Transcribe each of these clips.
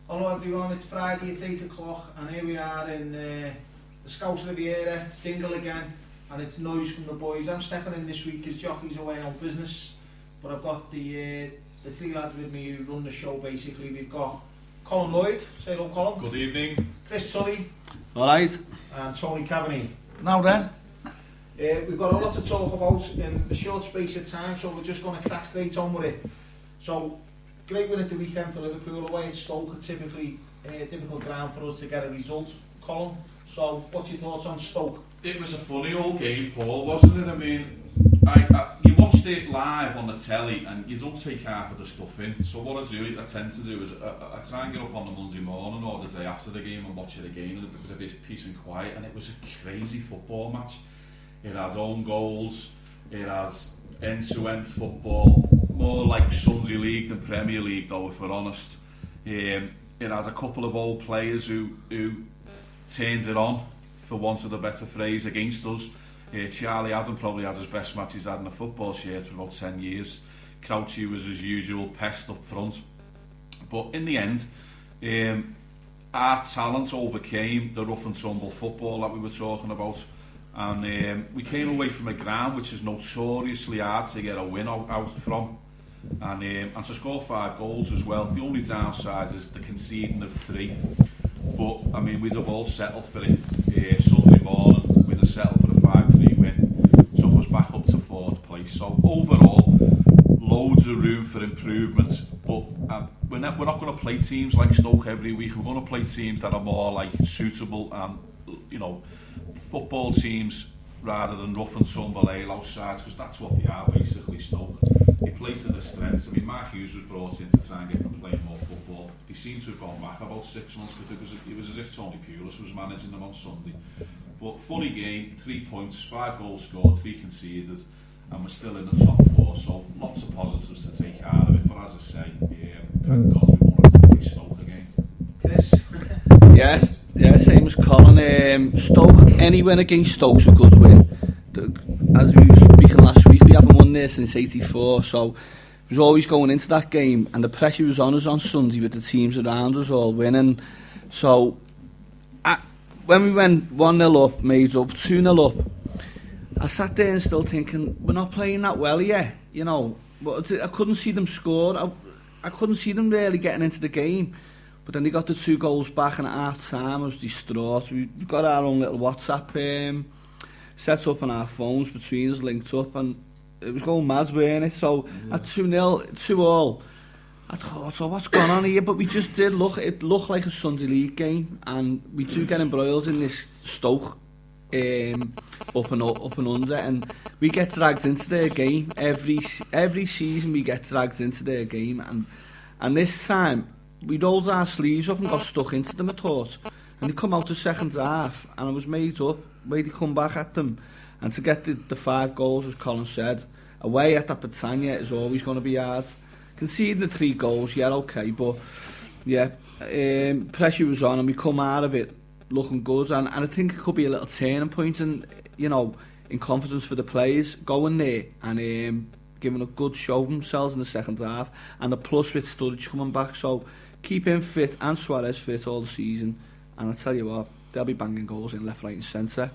Hello everyone, it's Friday, it's 8 o'clock and here we are in the Scouse Riviera, Dingle again, and it's noise from the boys. I'm stepping in this week because Jockey's away on business, but I've got the three lads with me who run the show basically. We've got Colin Lloyd, say hello Colin. Good evening. Chris Tully. Alright. And Tony Caveney. Now then. We've got a lot to talk about in a short space of time, so we're just going to crack straight on with it. So, great win at the weekend for Liverpool away at Stoke, a typically difficult ground for us to get a result. Colin, so what's your thoughts on Stoke? It was a funny old game, Paul, wasn't it? I mean, you watched it live on the telly and you don't take half of the stuff in. So what I tend to do is I try and get up on the Monday morning or the day after the game and watch it again in a bit of peace and quiet. And it was a crazy football match. It has own goals, it has end-to-end football, more like Sunday League than Premier League though, if we're honest. It has a couple of old players who turned it on, for want of a better phrase, against us. Charlie Adam probably had his best match he's had in a football shirt for about 10 years. Crouchy was as usual, pest up front. But in the end, our talent overcame the rough and tumble football that we were talking about. And we came away from a ground which is notoriously hard to get a win out from. And to score 5 goals as well. The only downside is the conceding of 3. But, I mean, we'd have all settled for it. Sunday morning, we'd have settled for a 5-3 win. Took us back up to 4th place. So, overall, loads of room for improvement. But we're not going to play teams like Stoke every week. We're going to play teams that are more, like, suitable and, you know, football teams rather than rough and tumble ale sides, because that's what they are basically. Stoke, they play to their strengths. I mean, Mark Hughes was brought in to try and get them playing more football. They seem to have gone back about 6 months, because it was as if Tony Pulis was managing them on Sunday. But funny game, 3 points, 5 goals scored, 3 conceded, and we're still in the top 4, so lots of positives to take out of it. But as I say, thank God we won't have to play Stoke again. Chris? Yes, same as Colin. Stoke, any win against Stoke's a good win. As we were speaking last week, we haven't won there since '84, so it was always going into that game, and the pressure was on us on Sunday with the teams around us all winning. So when we went 1-0 up, made up 2-0 up, I sat there and still thinking, we're not playing that well yet, you know. But I couldn't see them score. I couldn't see them really getting into the game. But then they got the 2 goals back, and at half time I was distraught. We've got our own little WhatsApp set up on our phones between us, linked up, and it was going mad, weren't it? So at 2-0, 2-2, I thought, so what's going on here? But we just did it looked like a Sunday League game, and we do get embroiled in this Stoke up and under, and we get dragged into their game. Every season we get dragged into their game, and this time we rolled our sleeves up and got stuck into them, I thought. And they come out the second half, and I was made up, way to come back at them. And to get the 5 goals, as Colin said, away at that Britannia is always going to be hard. Conceding the 3 goals, yeah, okay, but yeah, pressure was on, and we come out of it looking good. And I think it could be a little turning point in, you know, in confidence for the players, going there and giving a good show of themselves in the second half. And the plus with Sturridge coming back, so keep him fit and Suarez fit all the season, and I tell you what, they'll be banging goals in left, right and centre.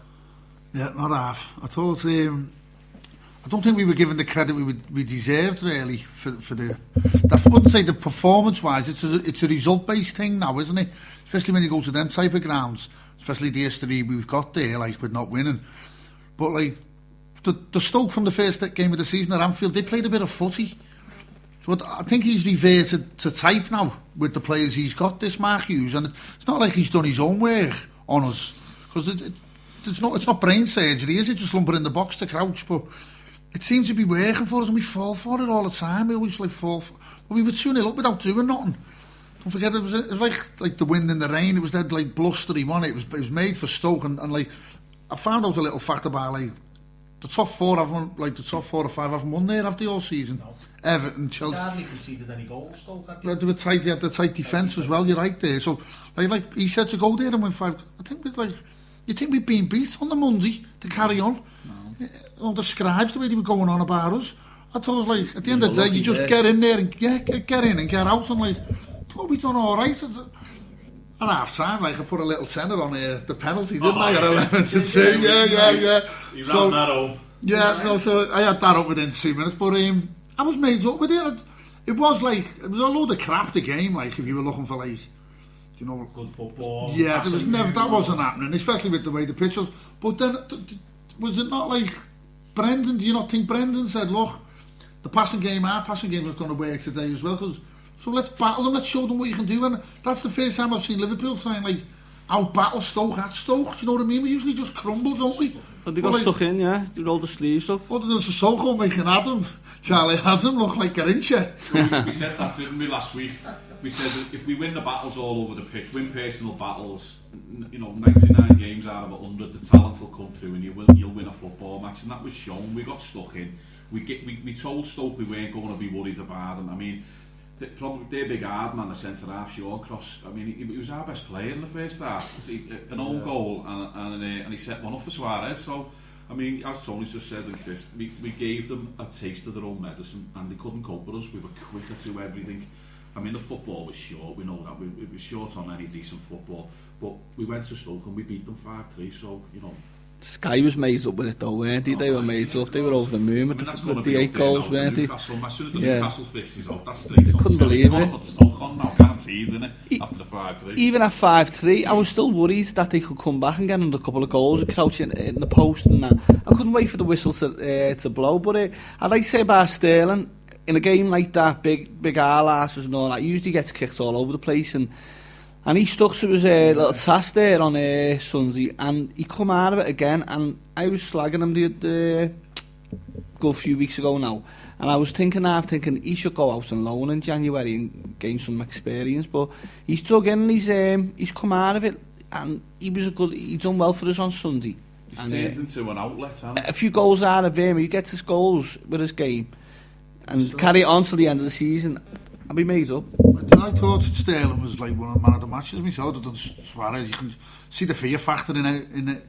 Yeah, not half. I thought I don't think we were given the credit we deserved really for the. I wouldn't say the performance wise. It's a result based thing now, isn't it? Especially when you go to them type of grounds, especially the history we've got there, like with not winning. But like the Stoke from the first game of the season at Anfield, they played a bit of footy. So I think he's reverted to type now with the players he's got, this Mark Hughes, and it's not like he's done his own work on us, because it's not brain surgery, is it? Just lumber in the box to crouch, but it seems to be working for us, and we fall for it all the time. We always fall for, but we were 2-0 up without doing nothing. Don't forget, it was like the wind and the rain. It was dead like blustery, wasn't it? It was made for Stoke, and like I found out a little fact about like the top 4 haven't, like the top 4 or 5 haven't won there after all season. No. Everton, Chelsea. Hardly conceded any goals, Stoke. They had the tight defence as well. You're right there. So like he said, to go there and win 5. I think you think we've been beat on the Monday to carry on. No. All the scribes, the way they were going on about us. I thought it was like at the end of the day, you just get in there and get in and get out, and like, thought we done all right. at half time, like, I put a little tenner on the penalty, didn't I? At 11 to 2. Yeah. You ran that home. Yeah, no, so I had that up within 2 minutes, but I was made up with it. It was a load of crap, the game, like, if you were looking for, like, you know, good football. Yeah, there was never, that wasn't happening, especially with the way the pitch was. But then, was it not like Brendan? Do you not think Brendan said, look, the passing game, our passing game is going to work today as well? So let's battle them, let's show them what you can do. And that's the first time I've seen Liverpool trying, like, out-battle Stoke at Stoke. Do you know what I mean? We usually just crumble, don't we? But they got stuck in, yeah. They rolled the sleeves up. Other than Sissoko making Charlie Adam look like Garincha. We said that, didn't we, last week? We said that if we win the battles all over the pitch, win personal battles, 99 games out of 100, the talent will come through and you'll win a football match. And that was shown. We got stuck in. We told Stoke we weren't going to be worried about them. I mean, probably their big hard man, the centre half, Shawcross. I mean, he was our best player in the first half. An own goal and he set one off for Suarez. So, I mean, as Tony's just said, and Chris, we gave them a taste of their own medicine and they couldn't cope with us. We were quicker to everything. I mean, the football was short, we know that. We were short on any decent football. But we went to Stoke and we beat them 5-3, so, Sky was made up with it though, weren't they? They were made up, they were over the moon with the 8 goals, weren't they? As soon as the Newcastle fixes out, that's straight. They couldn't believe it. Put the Stoke on now, guaranteed, isn't it? After the 5-3. Even at 5-3, I was still worried that they could come back and get another couple of goals and crouch in the post and that. I couldn't wait for the whistle to blow, but I'd like to say about Sterling, in a game like that, big R-lasses and all that, he usually gets kicked all over the place, and he stuck to his little task there on Sunday, and he come out of it again, and I was slagging him the good few weeks ago now, and I was thinking he should go out on loan in January and gain some experience, but he's dug in and he's come out of it, and he done well for us on Sunday. He turns into an outlet, a few goals out of him, he gets his goals with his game, and carry it on to the end of the season. I'll be made up. I thought Sterling was like one of the man of the matches myself. Suarez, you can see the fear factor in it.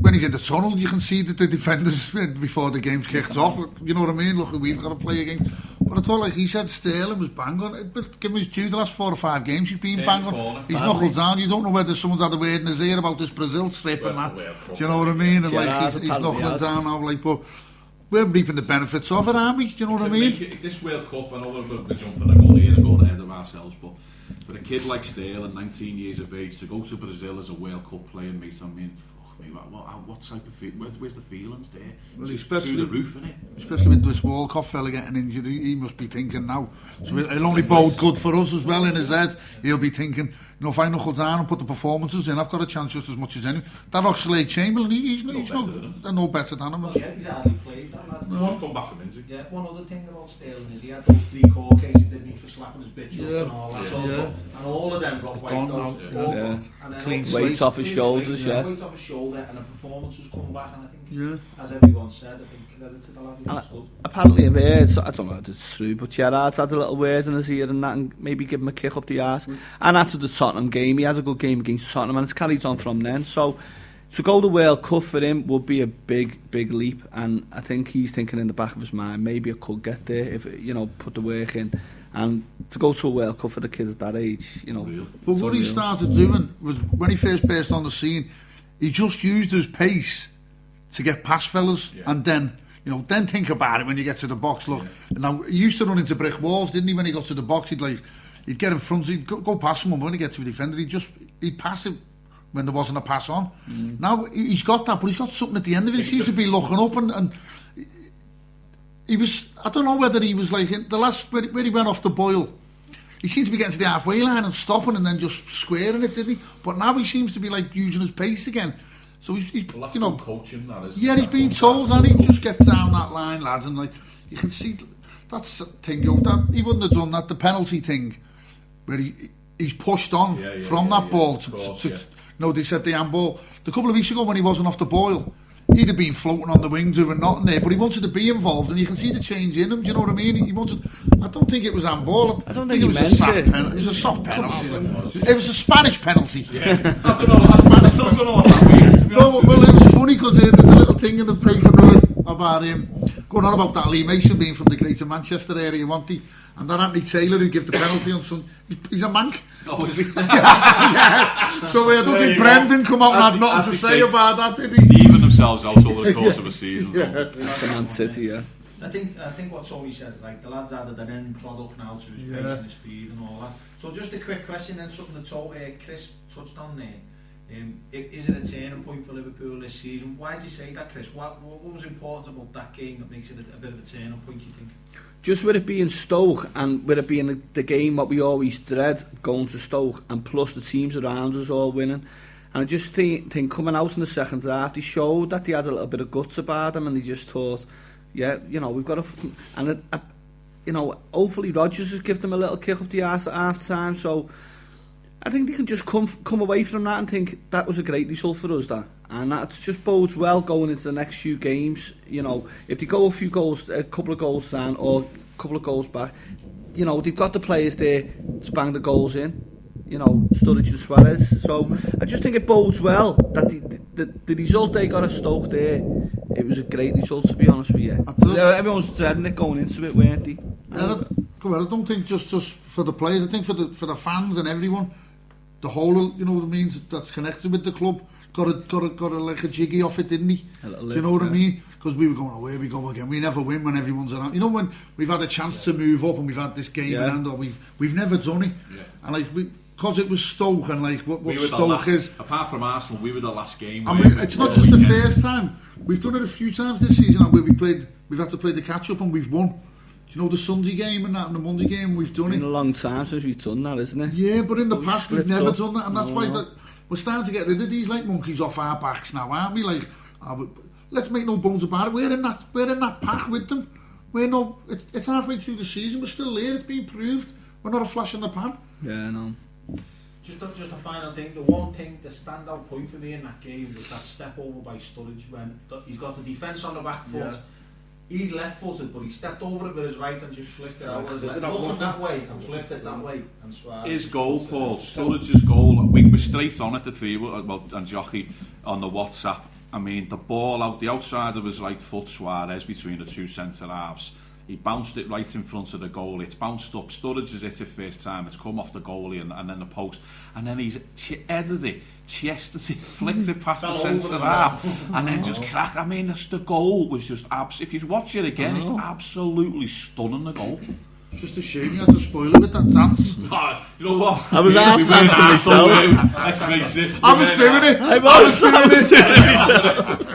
When he's in the tunnel, you can see that the defenders before the game's kicked off. You know what I mean? Look, we've got to play against. But I thought, like he said, Sterling was bang on. But give him his due. The last 4 or 5 games he's been bang on. He's knuckled down. You don't know whether someone's had a word in his ear about this Brazil trip and that. Do you know what I mean? And like he's knuckling down now, like, but we're reaping the benefits of it, aren't we? Do you know what I mean? This World Cup, I know we're jumping a goal here and going ahead of ourselves, but for a kid like Sterling, 19 years of age, to go to Brazil as a World Cup player, mate, I mean, what type of where's the feelings there? Well, it's through the roof, innit? Especially with this Walcott fella getting injured, he must be thinking now. So it'll only bode good for us as well in his head. He'll be thinking, if I knuckle down and put the performances in, I've got a chance just as much as anyone. That Oxlade-Chamberlain, he's no better than him. Well, yeah, he's hardly played that lad. He's just come back from injury. Yeah, one other thing about Sterling is he had those 3 court cases, didn't he, for slapping his bitch up and all that also. And all of them got wiped out. And then clean weight off his shoulders, weight off his shoulder, and the performance was coming back, and I think, as everyone said, I think credit to the lad, he was good. Apparently, I don't know if it's true, but Gerrard's had a little word in his ear and that, and maybe give him a kick up the arse. And after the Tottenham game, he had a good game against Tottenham, and it's carried on from then. So to go the World Cup for him would be a big leap, and I think he's thinking in the back of his mind, maybe I could get there if put the work in. And to go to a World Cup for the kids at that age, But what he started doing was, when he first burst on the scene, he just used his pace to get past fellas, and then think about it when you get to the box. Look, now he used to run into brick walls, didn't he? When he got to the box, he'd get in front, he'd go past someone. When he get to a defender, he'd pass him when there wasn't a pass on. Now he's got that, but he's got something at the end of it. He seems to be looking up, and he was. I don't know whether he was like in the last where he went off the boil. He seemed to be getting to the halfway line and stopping and then just squaring it, didn't he? But now he seems to be like using his pace again. So he's coaching, that is. Yeah, he's been told, and he just get down that line, lads, and like you can see that's the thing. That he wouldn't have done that. The penalty thing, where he's pushed on from that ball to no, they said the handball. A couple of weeks ago when he wasn't off the boil, he'd have been floating on the wing doing nothing there, but he wanted to be involved, and you can see the change in him. Do you know what I mean? He wanted. I don't think it was handball. I don't think it was a soft penalty. It was a soft penalty. It was a Spanish penalty. Yeah. I don't know what that means. Well, it was funny because there's a little thing in the paper about him going on about that Lee Mason being from the Greater Manchester area, wasn't he? And that Anthony Taylor who gave the penalty on Sunday, he's a mank. Oh, is he? Yeah. So I don't think Brendan come out and had nothing to say about that, did he? Even themselves out over the course of a season. For Man City, yeah. I think what Tony said, like, the lads added an end product now to his pace and his speed and all that. So just a quick question then, something that Chris touched on there. Is it a turning point for Liverpool this season? Why did you say that, Chris? What was important about that game that makes it a bit of a turning point, you think? Just with it being Stoke and with it being the game what we always dread, going to Stoke, and plus the teams around us all winning. And I just think coming out in the second half, they showed that they had a little bit of guts about them, and they just thought, yeah, you know, we've got to... And, you know, hopefully Rodgers has given them a little kick up the arse at half-time, so I think they can just come away from that and think that was a great result for us, that. And that just bodes well going into the next few games. You know, if they go a couple of goals down or a couple of goals back, you know, they've got the players there to bang the goals in. You know, Sturridge and Suarez. So I just think it bodes well that the result they got at Stoke there, it was a great result, to be honest with you. Everyone's dreading it going into it, weren't they? I don't think just for the players. I think for the fans and everyone, the whole, you know what I mean, that's connected with the club, got a like a jiggy off it, didn't he? Do you know what I mean? Because we were going, oh, here we go again. We never win when everyone's around. You know, when we've had a chance to move up and we've had this game in hand, or we've never done it. Yeah. And like because it was Stoke, and like what Stoke is. Apart from Arsenal, we were the last game. And it's not just the first time. We've done it a few times this season, and where we've had to play the catch up, and we've won. Do you know the Sunday game and that, and the Monday game, we've done it. It's been a long time since we've done that, isn't it? Yeah, but in the past we've never done that, and that's why we're starting to get rid of these like monkeys off our backs now, aren't we? Like, let's make no bones about it. We're in that pack with them. It's halfway through the season. We're still there. It's been proved. We're not a flash in the pan. Yeah, no. Just a final thing, the one thing, the standout point for me in that game was that step over by Sturridge when he's got the defence on the back foot. Yeah. He's left-footed, but he stepped over it with his right and just flicked it out. Looking that way and flipped it that way. And his goal, Paul, Sturridge's goal, we were straight on at the three, and Jockey on the WhatsApp. I mean, the ball out the outside of his right foot, Suarez, between the two centre-halves. He bounced it right in front of the goalie. It's bounced up. Sturridge has hit it first time. It's come off the goalie and then the post. And then he's headed it, chested it, flicked it past the centre half, and then just cracked. I mean, the goal was just if you watch it again, it's absolutely stunning, the goal. It's just a shame you had to spoil it with that dance. You know what? I was half dancing myself. Let's face it. I was doing it. I was doing it myself.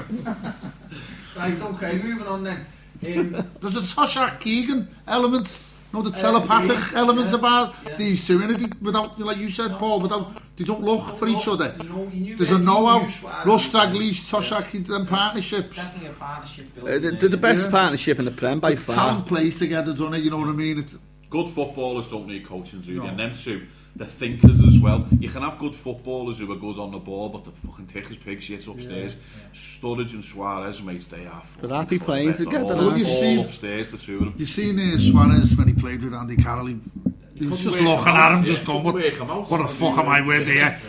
Right, okay, moving on then. There's a Toshak Keegan element, the telepathic elements about these two, and without, like you said, Paul, they don't look for each other. There's a know-how. Russ Daglish, Toshak, and partnerships. Definitely a partnership. They're the best partnership in the Prem by far. Talent plays together, don't it? You know what I mean? Good footballers don't need coaching, do they? And them two, they're thinkers as well. You can have good footballers who are good on the ball, but they're fucking thick as pig shit upstairs. Sturridge and Suarez, mates, they are. They're happy playing together. All upstairs, the two of them. You seen Suarez when he played with Andy Carroll? He was just looking at him, just going, what the fuck am I with here?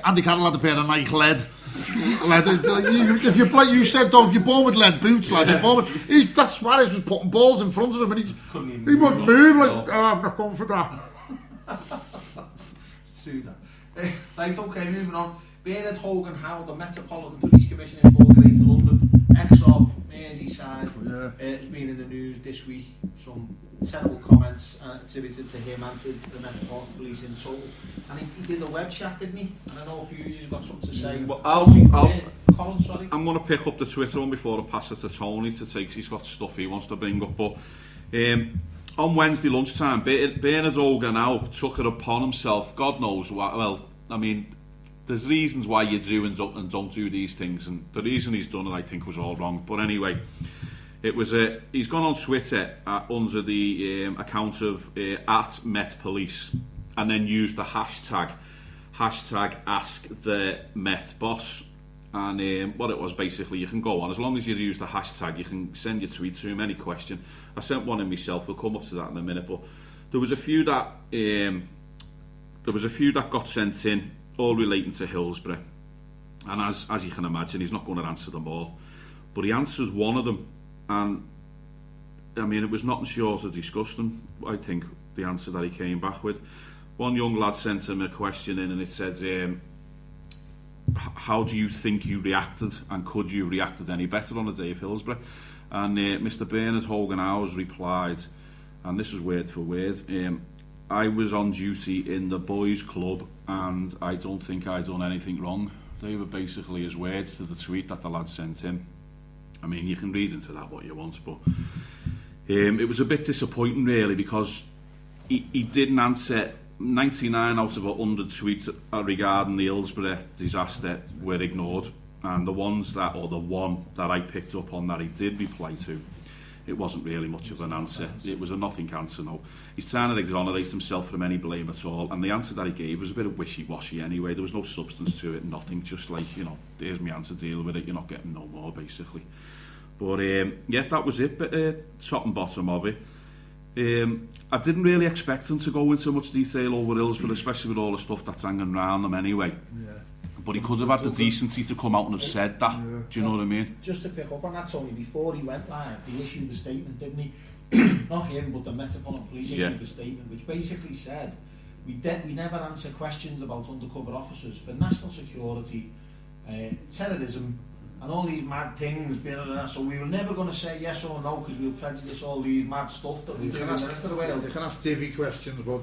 Andy Carroll had a pair of Nike lead. If you play, you said, if you're born with lead boots, like you're born with, that Suarez was putting balls in front of him, and he wouldn't move. Like, I'm not going for that. It's true that. Right, okay, moving on. Bernard Hogan Howe, the Metropolitan Police Commissioner for Greater London, ex-of Merseyside, has been in the news this week. Some terrible comments attributed to him and to the Metropolitan Police in total. And he did a web chat, didn't he? And I know a few of you've got something to say. Well, Colin, sorry. I'm going to pick up the Twitter one before I pass it to Tony to take. He's got stuff he wants to bring up. But on Wednesday lunchtime, Bernard Hogan now took it upon himself. God knows what. Well, I mean, there's reasons why you do and don't do these things, and the reason he's done it, I think, was all wrong. But anyway, it was he's gone on Twitter under the account of at Met Police, and then used the hashtag Ask the Met Boss. And what it was, basically, you can go on as long as you use the hashtag. You can send your tweet to him, any question. I sent one in myself. We'll come up to that in a minute. But there was a few that got sent in, all relating to Hillsborough. And as you can imagine, he's not going to answer them all. But he answers one of them, and I mean, it was nothing short of disgusting, I think, the answer that he came back with. One young lad sent him a question in and it said, how do you think you reacted, and could you have reacted any better on the day of Hillsborough? And Mr. Bernard Hogan-Howes replied, and this was word for word, I was on duty in the boys' club and I don't think I done anything wrong. They were basically his words to the tweet that the lad sent him. I mean, you can read into that what you want, but it was a bit disappointing really, because he didn't answer. 99 out of 100 tweets regarding the Hillsborough disaster were ignored, and the one that I picked up on that he did reply to, it wasn't really much of an answer. It was a nothing answer. No, he's trying to exonerate himself from any blame at all, and the answer that he gave was a bit of wishy-washy anyway. There was no substance to it, nothing, just like, here's my answer, deal with it, you're not getting no more basically. But yeah, that was it, but top and bottom of it. I didn't really expect him to go into much detail over Hillsborough, especially with all the stuff that's hanging around them anyway. Yeah. But he could have had the decency to come out and have said that. Yeah. Do you know what I mean? Just to pick up on that, Tony, before he went live, he issued a statement, didn't he? Not him, but the Metropolitan Police issued a statement which basically said, we never answer questions about undercover officers for national security, terrorism, and all these mad things, so we were never going to say yes or no because we'll prejudice all these mad stuff that we do in the rest of the world. You can ask Davy questions, but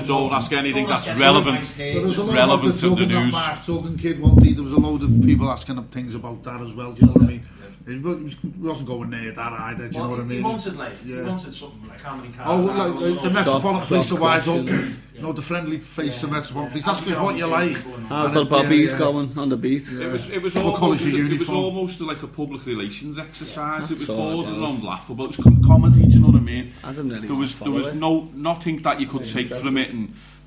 don't ask anything that's relevant to the news. Mark Tuggan kid one day, there was a load of people asking up things about that as well. Do you know what I mean? He wasn't going near that either. Do you know what I mean? He wanted something like how many cars. The Metropolitan Police are wise open. The friendly face of Metropolitan Police. Ask us what you like. How's the Bobby's going on the beat? It was almost like a public relations exercise. It was borderline laughable. It was comedy. Do you know what I mean? There was nothing that you could take from it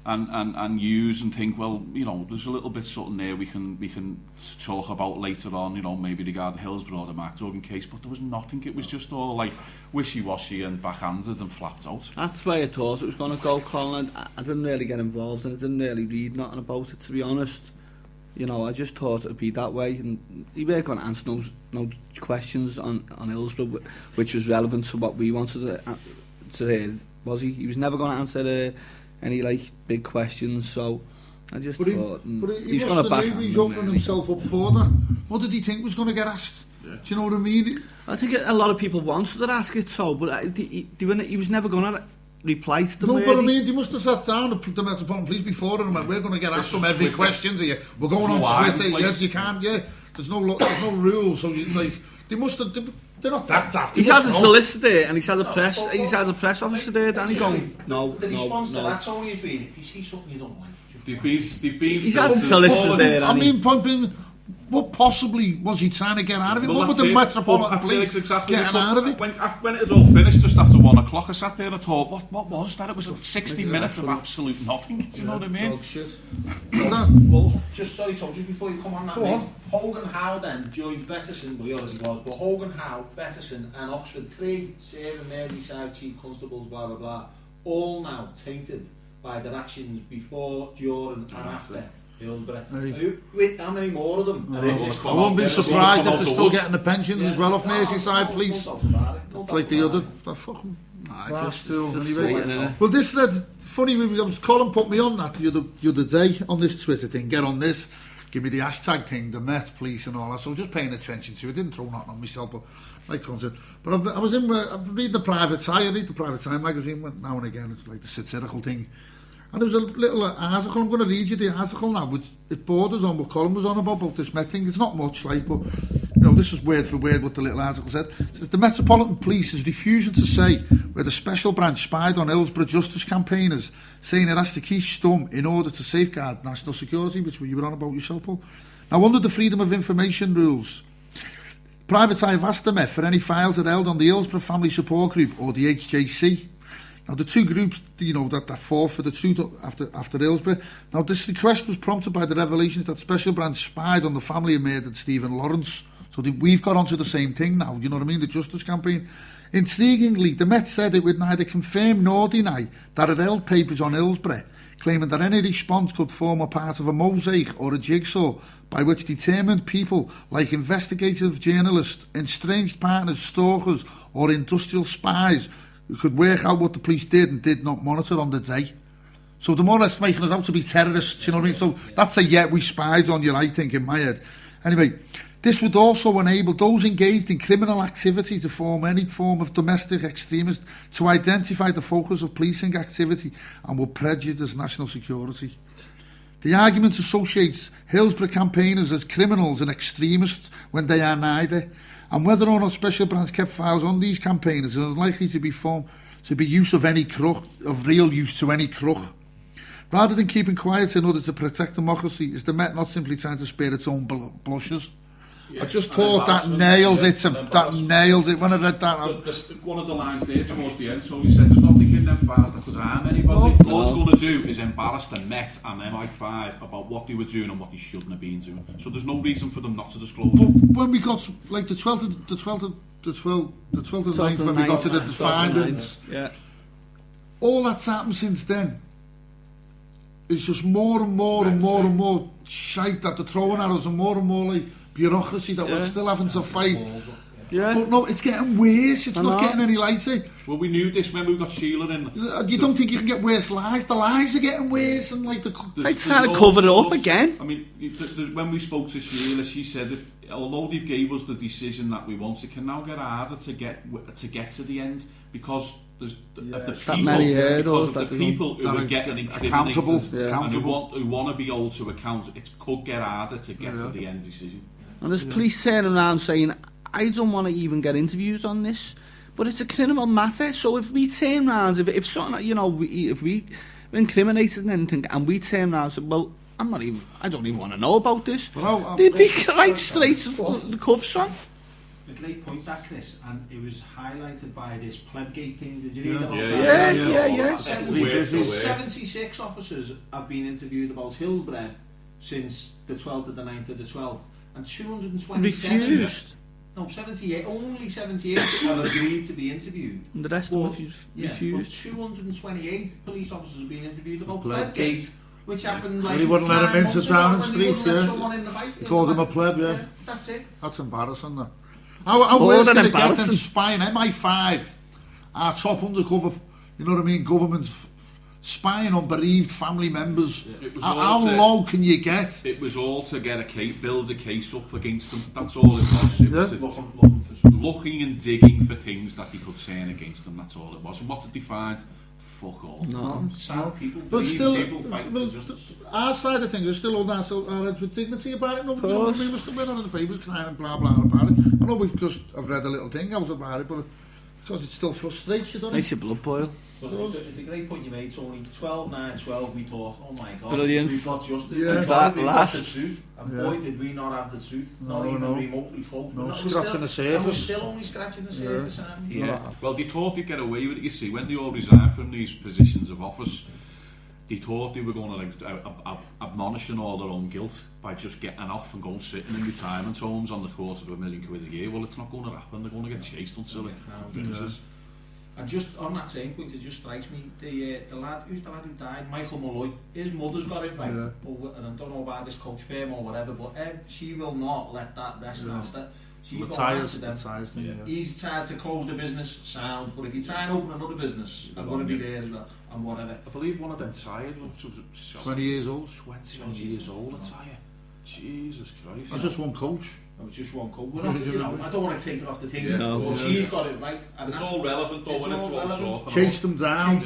and use and think, well, there's a little bit something there we can talk about later on, maybe regarding Hillsborough or the Mark Duggan case, but there was nothing. It was just all like wishy-washy and backhanded and flapped out. That's why I thought it was going to go, Colin. I didn't really get involved and I didn't really read nothing about it, to be honest. I just thought it would be that way, and he weren't going to answer no questions on Hillsborough which was relevant to what we wanted to hear, was he? He was never going to answer any big questions, so I just thought he's going to back him. He's opening himself up for that. What did he think was going to get asked? Yeah. Do you know what I mean? I think a lot of people wanted to ask it, so, but he was never going to reply to them. No, but I mean, they must have sat down the Metropolitan Police before and went, we're going to get asked from every question here. We're going on Twitter. Yes, you can't. Yeah, there's no rules. So they must have. They're not that daft. He's had a solicitor and he's had a press officer there. Danny going, the response to that's always been, if you see something you don't like, just he's had a solicitor there. I mean, point being, what possibly was he trying to get out of it? What was the Metropolitan Police getting out of it? When it was all finished, just after 1 o'clock, I sat there and I thought, what was that? It was 60 minutes of absolute nothing. Do you know what I mean? Well, just before you come on that, mate, Hogan-Howe then joined Betterson, well he already was, but Hogan-Howe, Betterson and Oxford, 3 serving Merseyside chief constables, blah blah blah, all now tainted by their actions before, during and after Hillsborough. How many more of them? I won't be surprised if they're still getting the pensions as well off Merseyside police. Like the other, fucking. Well, this funny. Colin put me on that the other day on this Twitter thing. Get on this. Give me the hashtag thing, the Met Police and all that. So I was just paying attention to it. I didn't throw nothing on myself, but like concert. But I was I'm reading the Private Eye. I read the Private Eye magazine now and again. It's like the satirical thing. And there was a little article, I'm going to read you the article now, which it borders on what Colin was on about this Met thing. It's not much, but this is word for word what the little article said. It says, the Metropolitan Police is refusing to say where the Special Branch spied on Hillsborough Justice campaigners, saying it has to keep stum in order to safeguard national security, which you were on about yourself, Paul. Now, under the Freedom of Information rules, Private Eye have asked the Met for any files that are held on the Hillsborough Family Support Group, or the HJC. Now, the two groups, that fought for the truth after Hillsborough. Now, this request was prompted by the revelations that Special Branch spied on the family of murdered Stephen Lawrence. So we've got onto the same thing now, you know what I mean, the Justice campaign. Intriguingly, the Met said it would neither confirm nor deny that it held papers on Hillsborough, claiming that any response could form a part of a mosaic or a jigsaw by which determined people, like investigative journalists, estranged partners, stalkers, or industrial spies, could work out what the police did and did not monitor on the day. So they're more or less making us out to be terrorists, you know what I mean? So that's a yeah, we spied on you, I think, in my head. Anyway, this would also enable those engaged in criminal activity to form any form of domestic extremist to identify the focus of policing activity and will prejudice national security. The argument associates Hillsborough campaigners as criminals and extremists when they are neither, and whether or not special branch kept files on these campaigners is likely to be use of any crook, of real use to any crook. Rather than keeping quiet in order to protect democracy, is the Met not simply trying to spare its own blushes? Yeah, I just thought that nails it. That nails it when I read that. One of the lines there towards the end, so he said, there's nothing in them files that could harm anybody. No. All it's going to do is embarrass the Met and MI5 about what they were doing and what they shouldn't have been doing. So there's no reason for them not to disclose but it. When we got, like, the 12th of the 9th, when we got to the findings, all that's happened since then is just more and more and more and more shite that they're throwing at us, and more like bureaucracy that we're still having to fight. Yeah. But no, it's getting worse. It's not getting any lighter. Well, we knew this when we got Sheila in. You don't think you can get worse lies? The lies are getting worse, and like they're trying to cover it up again. I mean, when we spoke to Sheila, she said that although they've gave us the decision that we want, it can now get harder to get to the end because there's the people who are getting incriminated and who want to be held to account. It could get harder to get to the end decision. And there's police turning around saying, I don't want to even get interviews on this, but it's a criminal matter. So if we turn around, if something, if we incriminated and anything, and we turn around and say, well, I don't even want to know about this, they'd be right straight to the cuffs on. A great point, that, Chris, and it was highlighted by this plebgate thing. Did you read about that? Yeah. 76 officers have been interviewed about Hillsborough since the 12th of the 9th of the 12th, and 227 refused. No, 78. Only 78 have agreed to be interviewed. And the rest of them refused. 228 police officers have been interviewed about plebgate, which happened like. He wouldn't let him into Downing Street, He called him a pleb, That's it. That's embarrassing, that. How worse can it get than spying? MI5, our top undercover, you know what I mean, government spying on bereaved family members. How low can you get? It was all to get build a case up against them. That's all it was. It was looking and digging for things that they could turn against them. That's all it was. And what did they find? Fuck all. No. Sad people. But still, people fighting for justice. Our side of things is still holding our heads with dignity about it. Nobody, we're still reading on the papers crying and blah blah about it. I know I've read a little thing out about it, but because it still frustrates you, doesn't it? Makes your blood boil. But it's a great point you made, Tony. 12, 9, 12, we thought, oh my God, brilliant. We've got justice. Yeah. We got the truth. And boy, did we not have the truth. Not even remotely close. No, scratching the surface. And we're still only scratching the surface. Well, they thought they'd get away with it, you see. When they all resigned from these positions of office, they thought they were going to admonish all their own guilt by just getting off and going sitting in retirement homes on the £250,000 a year. Well, it's not going to happen. They're going to get chased until it finishes. And just on that same point, it just strikes me, the lad who died, Michael Lloyd, his mother's got it right, and I don't know about this coach firm or whatever, but she will not let that rest after. She's going after them. He's tried to close the business, sound, but if you try and open another business, I'm going to be there as well, and whatever. I believe one of them tired, 20 years old. 20 years old, a tired. Jesus Christ. That's just one coach. It was just one coach. We're not, I don't want to take it off the thing. No. But she's got it right. And it's all relevant though when it's all chase them down.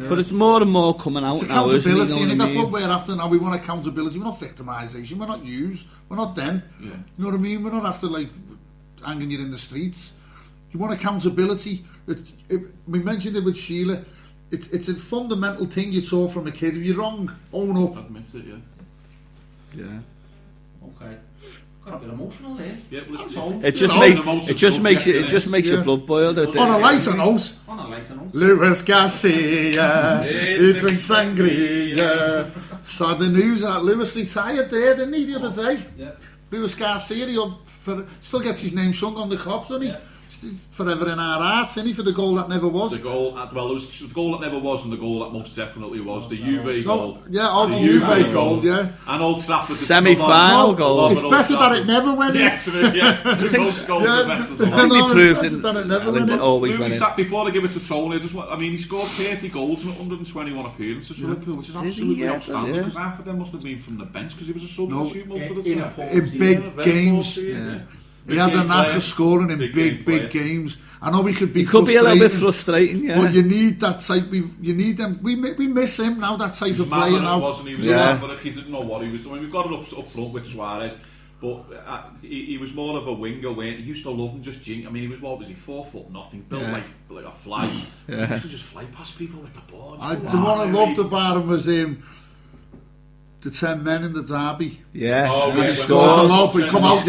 But it's more and more coming out it's now, accountability, and that's what we're after now. We want accountability. We're not victimisation. We're not used. We're not them. You know what I mean? We're not after like hanging you in the streets. You want accountability. We mentioned it with Sheila. It's a fundamental thing you saw from a kid. If you're wrong, own up. Admit it, yeah. Okay. Got a bit emotional there. Yeah, it just makes your blood boil. On a lighter note. Luis Garcia, he drinks sangria. Saw the news that Luis retired there, didn't he, the other day? Yeah. Luis Garcia, he still gets his name sung on the cops, doesn't he? forever in our hearts, isn't he, for the goal that never was? The goal, well, there was the goal that never was and the goal that most definitely was. The Juve goal. Yeah, the Juve goal, yeah. And Old Trafford. Semi-final goal. It's better that it never went in. Yes, yeah. Most goals are the best of the I think he proved it. That it never went in. Always went in. Before they give it to Tully, he scored 30 goals in 121 appearances for Liverpool, which is absolutely outstanding, because half of them must have been from the bench, because he was a substitute most of the time. In big games. He had a knack of scoring in big games. I know he could be a little bit frustrating, yeah. But you need that type. You need them. We miss him now. That type of player now. He didn't know what he was doing. We've got it up front with Suarez, but he was more of a winger. He used to love him just jink. I mean, what was he? 4 foot nothing, built like a fly. He used to just fly past people with the ball. The one I loved about him was the 10 men in the derby. Yeah, he scored a lot, but he come out.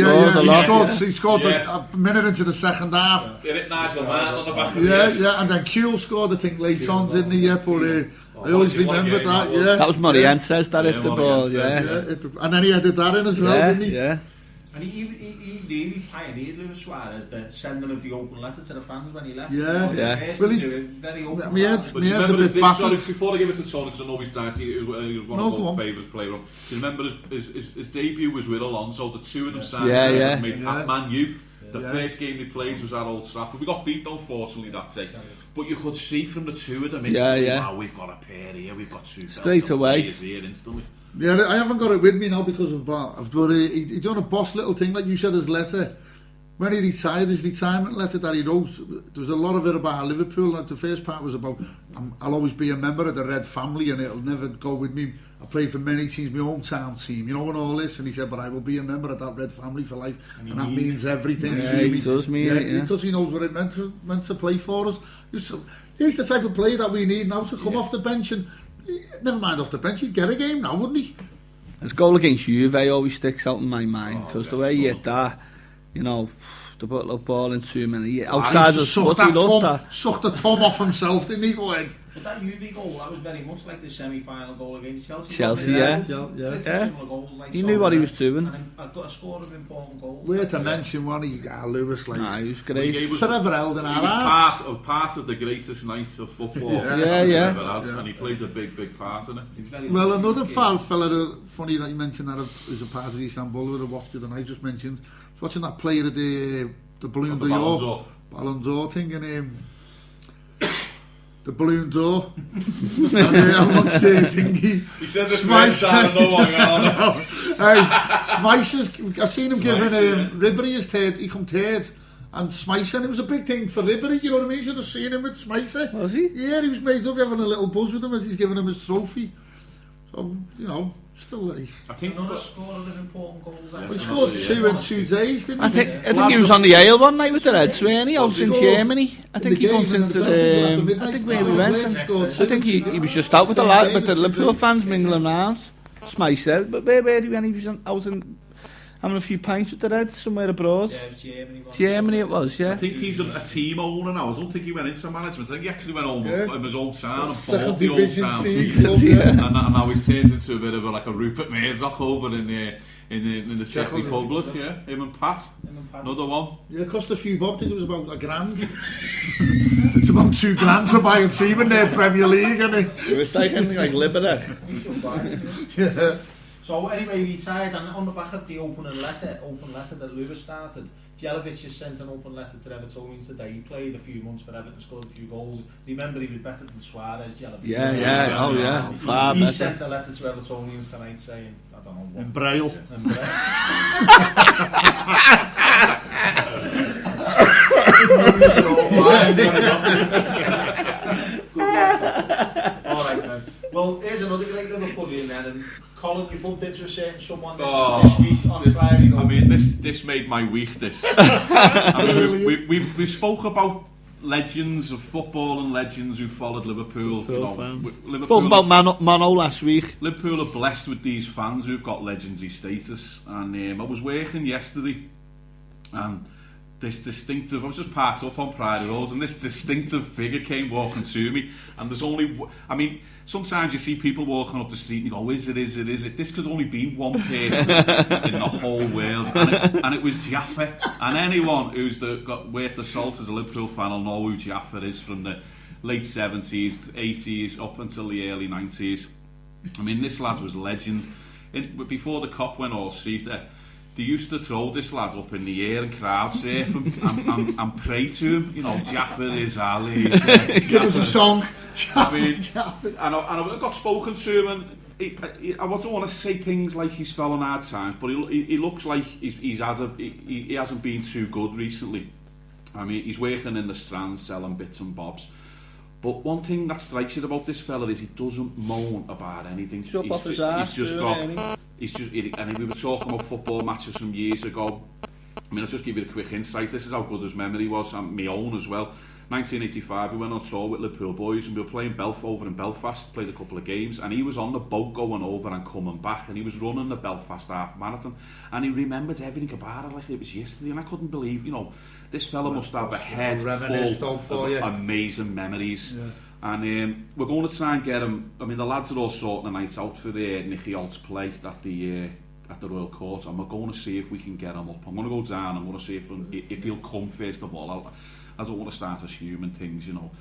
He scored a minute into the second half. Get it nice and on the back of the and then Kuhl scored, I think, late on, didn't he? Yeah, but I always remember that. Yeah, that was Morientes that hit the ball. And then he headed that in as well, didn't he? Yeah. And he really pioneered Luis Suarez, the sending of the open letter to the fans when he left. Well, very open. My head's a bit battered. Before I give it to Tony, because I know he's tight, he was one of my favourite players. Do you remember his debut was with Alonso? The two of them signed and made Man U. The first game they played was at Old Trafford. We got beat, unfortunately, that day. But you could see from the two of them instantly, wow, we've got a pair here, we've got two straight away here instantly. Yeah, I haven't got it with me now because of he done a boss little thing, like you said, his letter. When he retired, his retirement letter that he wrote, there was a lot of it about Liverpool. Like the first part was about, I'll always be a member of the Red family and it'll never go with me. I played for many teams, my hometown team, and all this. And he said, but I will be a member of that Red family for life. And that means everything to me. It does mean it, because he knows what it meant to play for us. He's the type of player that we need now to come off the bench and, never mind off the bench, he'd get a game now, wouldn't he? His goal against Juve always sticks out in my mind, because the way he hit that, to put a ball in 2 minutes. Outside the spot, he loved that. Sucked the thumb off himself, didn't he? But that Juve goal, that was very much like the semi-final goal against Chelsea. He knew what he was doing. And a score of important goals. We're to mention one of you guys, Lewis. He was great. Forever held in our hearts. He was part of the greatest night of football. And he played a big part in it. Well, another fella, funny that you mentioned that is a part of Istanbul that I watched the other night, just mentioned. Watching that player at the Balloon d'Or, Ballon d'Or thing, and the Balloon d'Or. And I watched the thingy. He said this first time, no one got Smyces, I seen him giving Ribery his third, he come third. And Smycer, and it was a big thing for Ribery, you know what I mean? You should have seen him with Smycer. Was he? Yeah, he was made up, having a little buzz with him as he's giving him his trophy. So, still like... I think another score of important goals. He scored 2 in 2 days, didn't he? I think he was on the Ale one night with the Reds, wasn't he? Out in Germany. I think he bumped into the... I think where he went. I think he was just out with the Liverpool fans mingling around. Smycer, but where he went, he was out in... having a few pints with the Reds somewhere abroad. Yeah, it was Germany. Germany it was, yeah. I think he's a team owner now. I don't think he went into management. I think he actually went home in his old town and bought the old town team. And now he's turned into a bit of a Rupert Murdoch over in the Czech Republic. Yeah, him and Pat. Another one. Yeah, it cost a few bob. I think it was about £1,000. It's about £2,000 to buy a team in their Premier League, isn't it? It was like Liberty. Yeah. So anyway, he retired, and on the back of the open letter that Lewis started, Jelavic has sent an open letter to Evertonians today. He played a few months for Everton, scored a few goals. Remember, he was better than Suarez, Jelavic. He sent a letter to Evertonians tonight saying, I don't know what. In Braille. Alright then. Well, here's another great Liverpoolian then, and Colin, you bumped into a certain someone this week on Friday. I mean, this made my week, this. I mean, we spoke about legends of football and legends who followed Liverpool. Spoke about Mano last week. Liverpool are blessed with these fans who've got legendary status. And I was working yesterday, and this distinctive, I was just parked up on Priory Road, and this distinctive figure came walking to me, and there's only, I mean, sometimes you see people walking up the street and you go, is it? This could only be one person in the whole world, and it was Jaffa. And anyone who's got worth the salt as a Liverpool fan will know who Jaffa is from the late 70s, 80s, up until the early 90s. I mean, this lad was legend. Before the cop went all seater, they used to throw this lad up in the air and crowd surf him and pray to him. You know, Jaffa is our leader. Give us a song. I mean, and I got spoken to him, and I don't want to say things like he's fell on hard times, but he looks like he hasn't been too good recently. I mean, he's working in the Strand selling bits and bobs. But one thing that strikes you about this fella is he doesn't moan about anything. He's up off his arse, and we were talking about football matches from years ago. I mean, I'll just give you a quick insight. This is how good his memory was, and my own as well. 1985, we went on tour with Liverpool boys, and we were playing over in Belfast, played a couple of games, and he was on the boat going over and coming back, and he was running the Belfast half marathon, and he remembered everything about it like it was yesterday, and I couldn't believe, you know, this fella must have a head full of amazing memories. Yeah. And we're going to try and get him. I mean, the lads are all sorting a night out for the Nicky Holt's play at the Royal Court, and we're going to see if we can get him up. I'm going to go down and I'm going to see if he'll come first of all. I don't want to start assuming things, you know.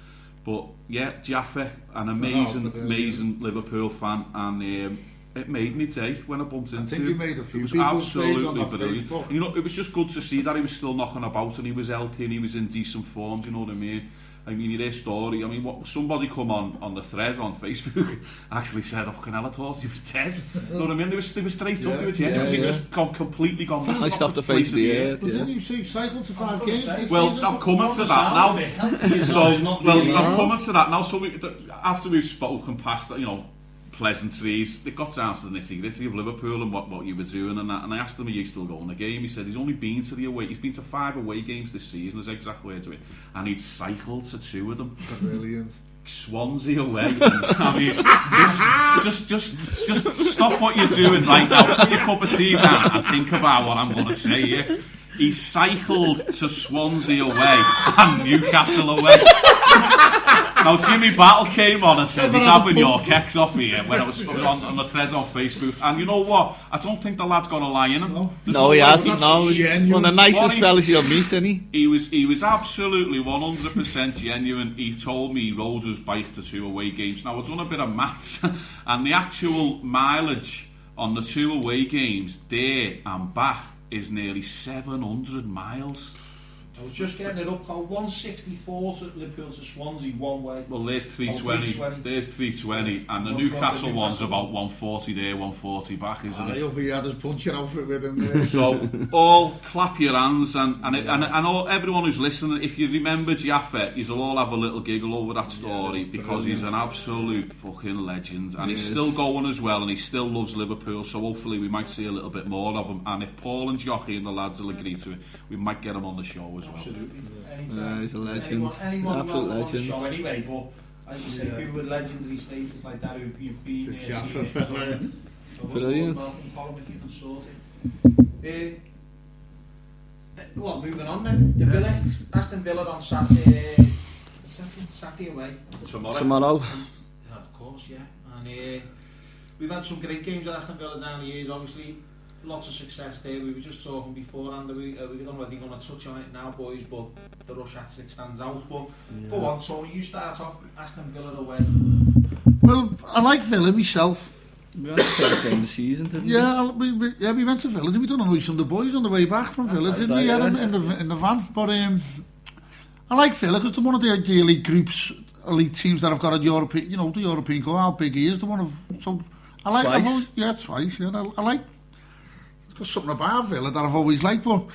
But yeah, Jaffa, an amazing Liverpool fan, and it made me day when I bumped into him. I think you made a few. It was people absolutely on brilliant. Facebook. You know, it was just good to see that he was still knocking about and he was healthy and he was in decent form. Do you know what I mean? I mean, you hear his story. I mean, somebody come on the thread on Facebook actually said, "Oh, I thought he was dead." You know what I mean? They were straight up. They were genuine. He just completely gone missing. Nice off the face of the earth. But didn't you see cycle to 5 games? Well, I'm coming to that now. I'm coming to that now. So after we've spoken past, you know, pleasantries, it got down to the nitty-gritty of Liverpool and what you were doing and that, and I asked him, are you still going the game? He said he's only been to he's been to 5 away games this season, is exactly where to it, and he'd cycled to 2 of them. Brilliant. Swansea away. And, I mean, just stop what you're doing right now, put your cup of tea down and think about what I'm going to say here. He cycled to Swansea away and Newcastle away. Now Jimmy Battle came on and said he's having your keks off here when I was on the thread on Facebook, and you know what? I don't think the lad's got a lie in him. No, he hasn't. No, he's one of the nicest fellas you'll meet, isn't he? He was absolutely 100% genuine. He told me he rode his bike to 2 away games. Now I've done a bit of maths, and the actual mileage on the 2 away games there and back is nearly 700 miles. I was just getting it up, 164 to Liverpool to Swansea one way. Well, there's 320. There's 320, and the Newcastle one's about 140 there, 140 back, isn't it? He'll be had his punching outfit with him there. So, all clap your hands, and all, everyone who's listening, if you remember Jaffa, you'll all have a little giggle over that story, because he's an absolute fucking legend, and he's still going as well, and he still loves Liverpool, so hopefully we might see a little bit more of him, and if Paul and Jockey and the lads will agree to it, we might get him on the show as well. Absolutely. He's a legend. Anyone's Absolute welcome on the legend. show anyway, but as you say, people with legendary status like that who you've been The there, seen Jaffa it, fella. Brilliant. Welcome, Colin, if you can sort it. Well, moving on then. The Villa, Aston Villa on Saturday away. Tomorrow. Yeah, of course, yeah. And we've had some great games at Aston Villa down the years, obviously. Lots of success there. We were just talking before, and we don't know whether you're going to touch on it now, boys, but the rush hat-trick stands out. But go on, Tony, you start off Aston Villa away. Well, I like Villa myself. We had the first game of the season, didn't we? Yeah, we went to Villa. We done a noise from the boys on the way back from Villa, didn't we? Yeah, in the van. But I like Villa because they're one of the elite groups, elite teams that have got a European, the European Cup. How big he is, the one of. So I like. Twice. Yeah, I like. Got something about Villa that I've always liked, but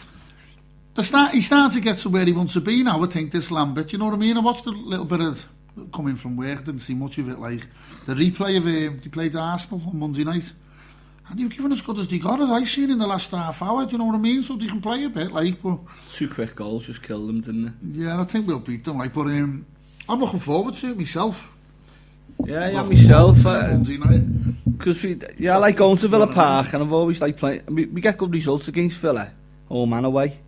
he's starting to get to where he wants to be now. I think this Lambert, you know what I mean? I watched a little bit of coming from work, didn't see much of it. Like the replay of they played Arsenal on Monday night, and they were giving as good as they got, as I seen in the last half hour. Do you know what I mean? So they can play a bit, like. But 2 quick goals just killed them, didn't they? Yeah, I think we'll beat them, like. But I'm looking forward to it myself. Yeah, myself. Monday night. Because I like going to Villa Park, and I've always liked playing. We get good results against Villa, home and away.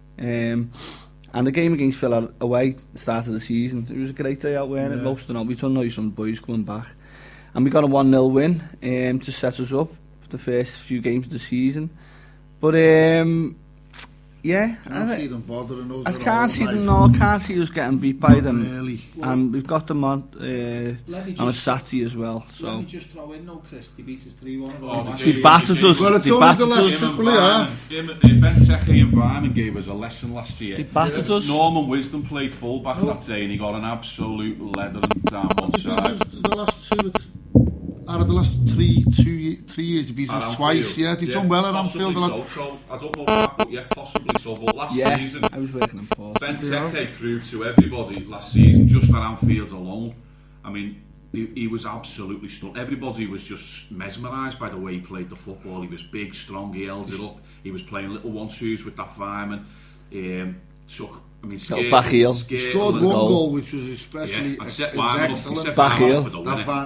And the game against Villa away, start of the season, it was a great day out, weren't it? Most of it, we done nice on the boys coming back. And we got a 1-0 win to set us up for the first few games of the season. But yeah, I can't see them bothering us. I can't see them. No, I can't see us getting beat by them. Really. And we've got them on a Saturday as well. So let me just throw in, no, Chris. They beat us 3-1. They battered us. Well, it's only the last triple, Ben Seche and Vyman gave us a lesson last year. They battered us. Norman Wisdom played full-back that day and he got an absolute leathering down one side. Out of the last 3 years, they beat us twice. Yeah, they've done well at Anfield. So, I don't know that, but yeah, possibly so. But last season, I was working in Port. Ben Seche proved to everybody last season, just at Anfield alone. I mean, he was absolutely stunned. Everybody was just mesmerised by the way he played the football. He was big, strong, he held it up. He was playing little 1-2s with that Vyman. Back heel. Scored one goal, which was especially excellent. Back heel.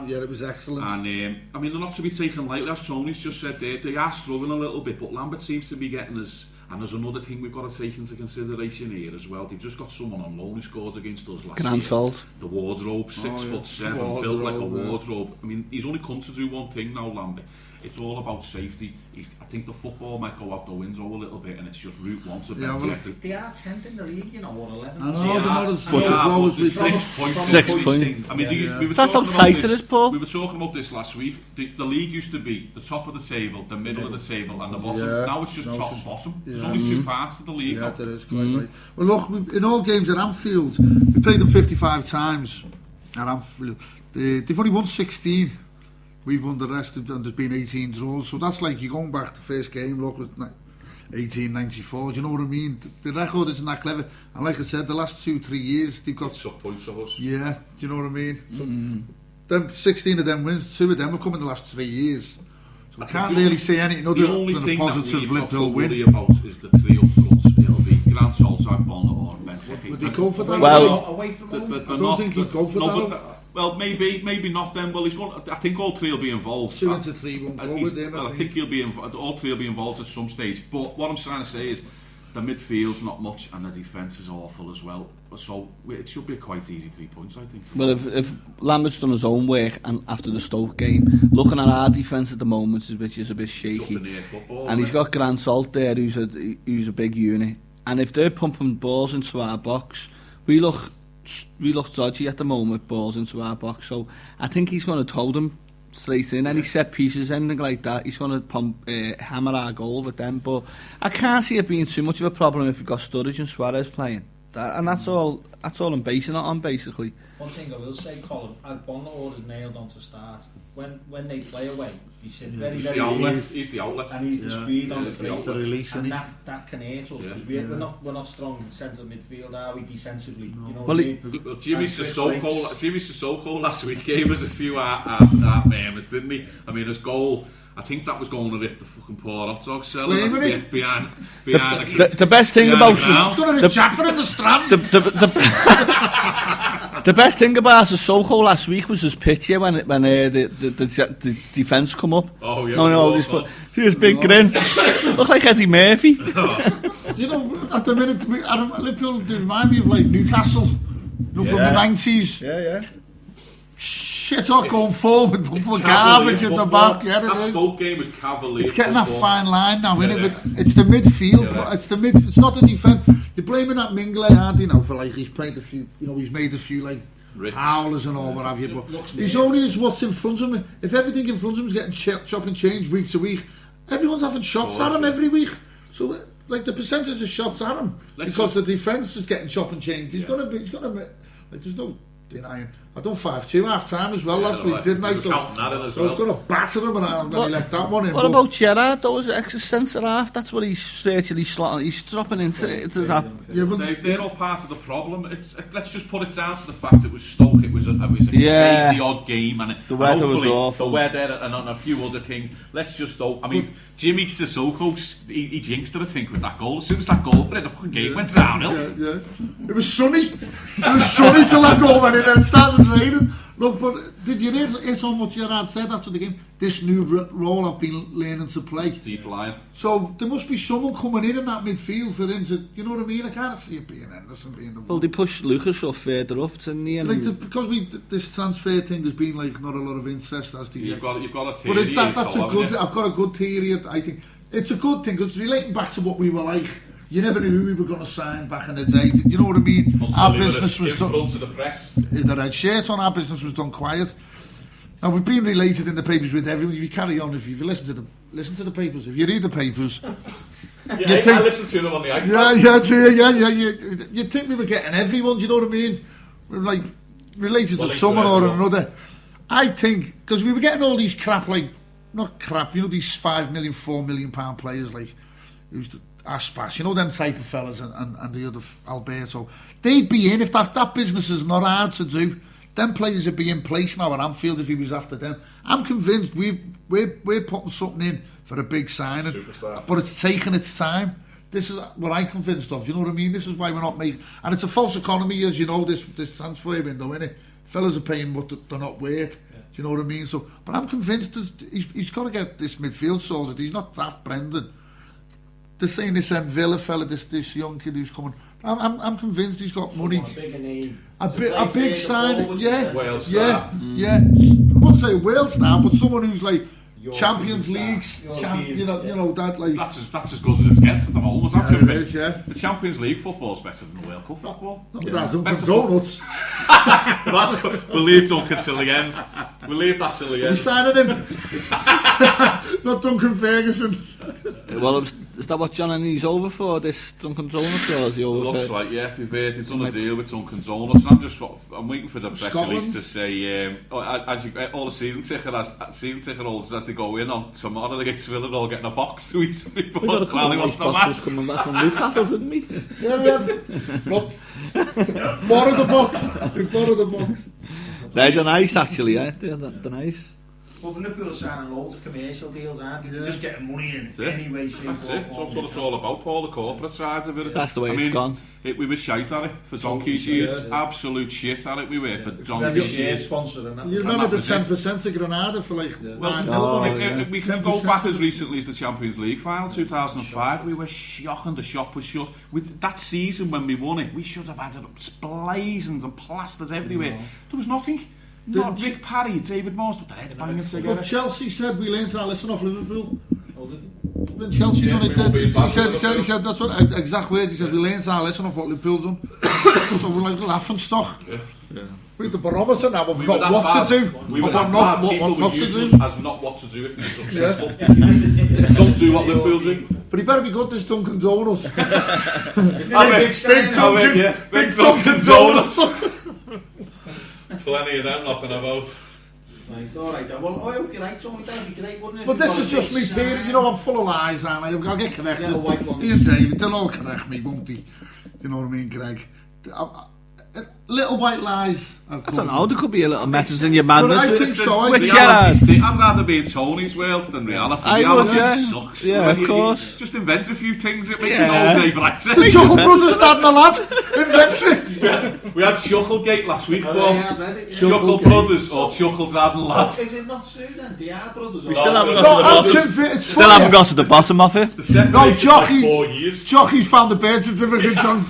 It was excellent. And I mean, they're not to be taken lightly, as Tony's just said there. They are struggling a little bit, but Lambert seems to be getting us. And there's another thing we've got to take into consideration here as well. They've just got someone on loan who scored against us last year. Salt. The wardrobe, 6'7", built like a wardrobe. I mean, he's only come to do one thing now, Lambert. It's all about safety. I think the football might go out the window a little bit, and it's just route one to Ben Seche. They are 10th in the league, you know, or 11th. I know, they're not as low as we 6 points. I mean, that's how tight it is, Paul. We were talking about this last week. The league used to be the top of the table, the middle of the table, and the bottom. Now it's just top and bottom. There's only 2 parts to the league. Yeah, there is quite right. Well, look, in all games at Anfield, we played them 55 times at Anfield. They've only won 16. We've won the rest, and there's been 18 draws. So that's like you're going back to the first game, look, was 1894. Do you know what I mean? The record isn't that clever. And like I said, the last 2-3 years, they've got sub points of us. Yeah, do you know what I mean? So, them 16 of them wins, 2 of them have come in the last 3 years. So I can't really say anything other than a positive Liverpool win. The only thing that we've got to worry about is the 3 up front. It'll be Grant Soltag, Bonner or Ben Seche. Would he go for that? Well, away from home? I don't think he'd go for that. Well, maybe not then. Well, he's going. I think all 3 will be involved. 2 into 3 won't go with him. I think he'll be. All 3 will be involved at some stage. But what I'm trying to say is, the midfield's not much, and the defence is awful as well. So it should be a quite easy 3 points, I think. Well, if Lambert's done his own work, and after the Stoke game, looking at our defence at the moment, which is a bit shaky, and he's got Grant Salt there, who's a big unit, and if they're pumping balls into our box, we look dodgy at the moment, balls into our box. So I think he's going to throw them straight in. Any set pieces, anything like that, he's going to hammer our goal with them. But I can't see it being too much of a problem if we've got Sturridge and Suarez playing. And that's all I'm basing it on, basically. One thing I will say, Colin, Agbonlahor is nailed on to start. When they play away, he's very he's the outlet, and he's the speed on the break, the release, and that can hurt us because we're not strong in centre midfield, are we, defensively? No. You know Well, what I mean? Jimmy Sissoko last week gave us a few art memes, didn't he? I mean, his goal, I think that was going to rip the fucking poor hot dog seller behind the best thing about the Jaffa in the Strand. The best thing about Sissoko last week was his picture when the defence come up. Oh yeah. See his big grin. Look like Eddie Murphy. Do you know, at the minute, Liverpool remind me of like Newcastle, from the 90s. Yeah. Shit are going forward, but for garbage at the back. Yeah, that Stoke game was cavalier. It's getting that fine line now, isn't it? But it's the midfield. It's not the defence. They're blaming that Mingler, aren't they, now, for like he's played a few, he's made a few like howlers and all what have you. But he's only as what's in front of him. If everything in front of him is getting chop and change week to week, everyone's having shots at him every week. So like the percentage of shots at him because the defence is getting chop and change. He's gonna like there's no denying. I done 5-2 half time as well last week, didn't I? So I was going to batter him and he let that one in. What about Gerrard, though, as extra centre half? That's what he's virtually slotting. He's dropping into that. Yeah, but they're all part of the problem. Let's just put it down to the fact it was Stoke. It was a crazy odd game, and the weather was awful. The weather and a few other things. Let's just hope. I mean, Jimmy Sissoko, he jinxed it, I think, with that goal. As soon as that goal went in, the fucking game went downhill. Yeah. It was sunny. It was sunny till that goal went in, and it started was raining. Look, but did you hear it's on what Gerrard said after the game? This new role I've been learning to play. Deep line. So there must be someone coming in that midfield for him to, you know what I mean? I can't see it being Henderson being the one. Well, they pushed Lucas off further up, didn't they? Like because this transfer thing, there's been like not a lot of interest as the You've got a theory. But that's a good. I've got a good theory. I think it's a good thing because relating back to what we were like. You never knew who we were going to sign back in the day. You know what I mean? Our business was done. In front of the press. The red shirt on, our business was done quiet. Now we've been related in the papers with everyone. If you carry on, if you listen to the papers, if you read the papers, I listen to them on the iPad. Yeah. You think we were getting everyone? Do you know what I mean? We're like related to someone or another. I think because we were getting all these crap, like not crap, you know, these £5 million, £4 million players, like who's the Aspas, you know, them type of fellas, and the other Alberto. They'd be in if that business is not hard to do. Them players would be in place now at Anfield if he was after them. I'm convinced we're putting something in for a big signing, Superstar. but it's taking its time. This is what I'm convinced of. Do you know what I mean? This is why we're not making, and it's a false economy, as you know. This transfer window, innit? Fellas are paying what they're not worth. Yeah. Do you know what I mean? So, but I'm convinced he's got to get this midfield sorted. He's not daft, Brendan. They're saying this Villa fella, this young kid who's coming. I'm convinced he's got money. A bigger name. A big sign, yeah. Wales star. star. Yeah. I wouldn't say a Wales star, but someone who's like European Champions star. League, you know that like. That's as good as it gets at the moment. I'm Yeah, convinced. it is, yeah. The Champions League football is better than the World Cup football. That's Better donuts. That's good. We'll leave Duncan till the end. We'll leave that till the We end. signing him. Not Duncan Ferguson. Well, is that what John and he's over for, this Duncan Donuts, or is he over Looks for... like, yeah, they've done a deal with Duncan Donuts. I'm waiting for the press release to say, all the season ticket holders as they go in on tomorrow against Villa, they're all getting a box to eat before We got a the couple of nice boxes coming back from Newcastle, didn't we? Yeah, we had. Borrow the box. We borrowed the box. They're nice, actually, yeah. They're nice. But Liverpool are signing loads of commercial deals, aren't they? They're just getting money in any way, shape, That's or it. form. That's what it's all about, Paul, the corporate side of it. That's the way it's gone. We were shite at it for donkey's years. Absolute shit at it we were for donkey's Share years. sponsor and that. You remember the 10% of Granada for like We can go back as recently as the Champions League final 2005. We were shocking. The shop was shut. With that season when we won it, we should have had blazons and plasters everywhere. There was nothing. Not Rick Parry, David Morse, but their heads banging together. But Chelsea said we learned our lesson off Liverpool. Oh, did Then Chelsea done it. we He won't said that's what exact words. He said we learned our lesson off what Liverpool done. So we're like laughing stock. Yeah. With the barometer now, we've We were got that what bad. to do. We were What that not bad. People what would to use do. us as not what to do if they're successful. Don't do what Liverpool do. But he better be good, this Duncan Donuts. Big sign. Big Duncan Donuts. Plenty of them knocking about. Right, alright then. Well, I hope you're right, something that'd be great, wouldn't it? But this is just me theory. You know, I'm full of lies, aren't I? I'll get corrected. Yeah, the white ones. Ian Daly, they'll all correct me, won't they? You know what I mean, Greg? Little white lies. I don't know, there could be a little methods in your madness. But I think so. I With think Gerrard. I'd rather be in Tony's world than reality. I Reality would, yeah. sucks. Yeah, of course. Just invent a few things, it makes Yeah. an all day brighter. the Chuckle Brothers dad and a lad invents it. We had Chucklegate last week, Oh, Bob. yeah, I read it, yeah. Chuckle Chucklegate. Brothers or Chuckle Dad and Lad. Is it not true then? They are brothers. We or- still haven't No, got to the I'm bottom. convinced. It's Still haven't funny. got to the bottom of it. The separated No, Jockey. for 4 years. Jockey's found the birth certificates on.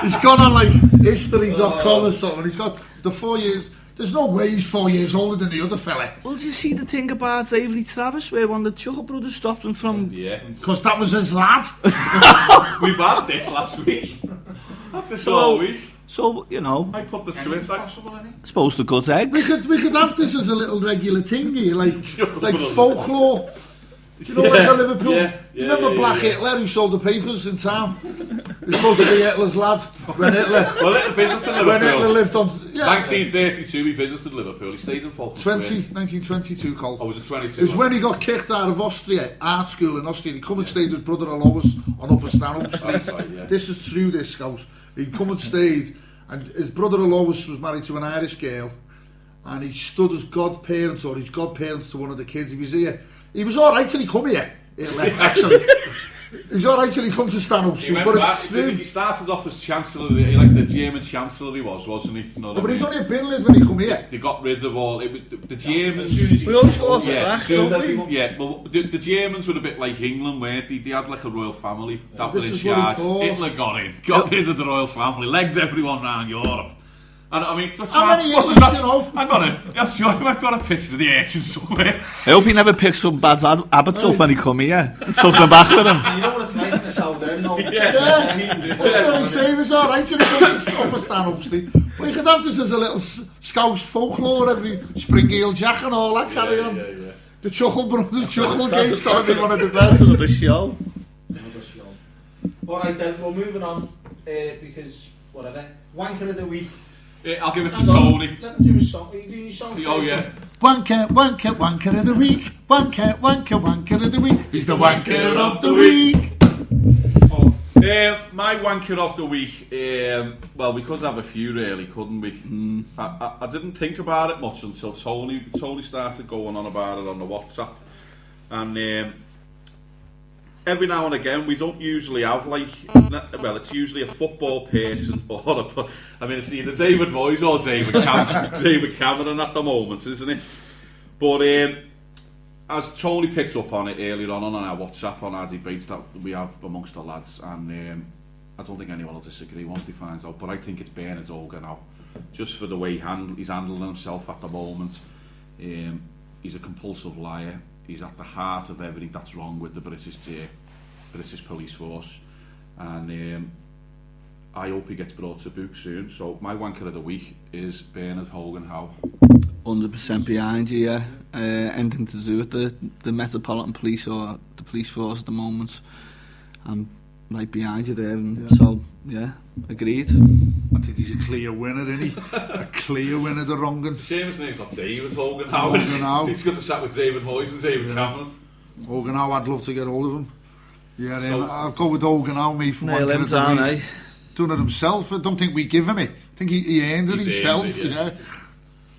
He's gone on like history.com or something. He's got the 4 years. There's no way he's 4 years older than the other fella. Well, did you see the thing about Avery Travis, where one of the Chuckle Brothers stopped him from... Yeah. Because that was his lad. We've had this last week. Had this all week. So, you know, I put the Anything's switch back. possible, isn't it? supposed to gut eggs. We could have this as a little regular thing here, like Brothers. folklore. You know, like a Liverpool. Yeah, You remember Black Hitler who sold the papers in town? He was supposed to be Hitler's lad when Hitler Well, Hitler visited when Hitler Liverpool. lived on 1932, he visited Liverpool. He stayed in Falkland Square. 1922, Cole. Oh, was it 22? It was when he got kicked out of Austria, art school in Austria. He come and stayed with his brother Lois on Upper Stanhope Street. That's right, yeah. This is true, this scout. He come and stayed, and his brother Lois was married to an Irish girl, and he stood as godparents, or his godparents to one of the kids. He was here. He was all right till he come here. Hitler, actually. He's alright till he comes to Stanhope He Street, went but back, it's true. he started off as Chancellor, like the German Chancellor he was, wasn't he? You know But what I he's mean? only a bin lid when he come here. They got rid of all, the Germans... As soon as he We always go off Yeah, track, so, don't we? yeah, well, the Germans were a bit like England, weren't they? They had like a royal family that This were in is what he charge. taught. Hitler got rid of the royal family, legged everyone around Europe. And I mean, what's How that? many What years, does that? you know? I'm gonna. I'm sure you might got a picture of the urchin somewhere. I hope he never picks some bad habits up when he come here. Took them back with him. You know what it's like in the South End, no? Yeah. Well, so he say he was alright till he comes to stop at Stanhope Street. Well, you could have this as a little Scouse folklore, every Springale Jack and all that carry on. Yeah. The Chuckle Brothers, Chuckle Gates, got to be one of the That's best. another show. Alright then, we're moving on, because, whatever, wanker of the week. I'll give it to Hang on, Tony. let him do his song. Are you doing your song Oh first? yeah. Wanker, wanker, wanker of the week. Wanker, wanker, wanker of the week. He's the wanker of the week. Oh, My wanker of the week. Well, we could have a few, really, couldn't we? I didn't think about it much until Tony started going on about it on the WhatsApp, and every now and again we don't usually have like, well, it's usually a football person or I mean, it's either David Moyes or David Cameron at the moment, isn't it? But as Tony picked up on it earlier on our WhatsApp, on our debates that we have amongst the lads, and I don't think anyone will disagree once he finds out, but I think it's Bernard Olga now, just for the way he's handling himself at the moment. He's a compulsive liar. He's at the heart of everything that's wrong with the British police force, and I hope he gets brought to book soon. So my wanker of the week is Bernard Hogan Howe. 100% behind you, yeah. Anything to do with the Metropolitan Police or the police force at the moment. I'm right behind you there, and so, yeah, agreed. I think he's a clear winner, isn't he? A clear winner, the wrong one. Same as name's not David Hogan Howe. Hogan Howe. He's got to sat with David Moyes and David Cameron. Hogan Howe, I'd love to get hold of him. Yeah, I'll go with Hogan Howe, me, for Nail wanker him of the down, week. eh? Done it himself. I don't think we give him it. I think he earned it He's himself. earned it, yeah.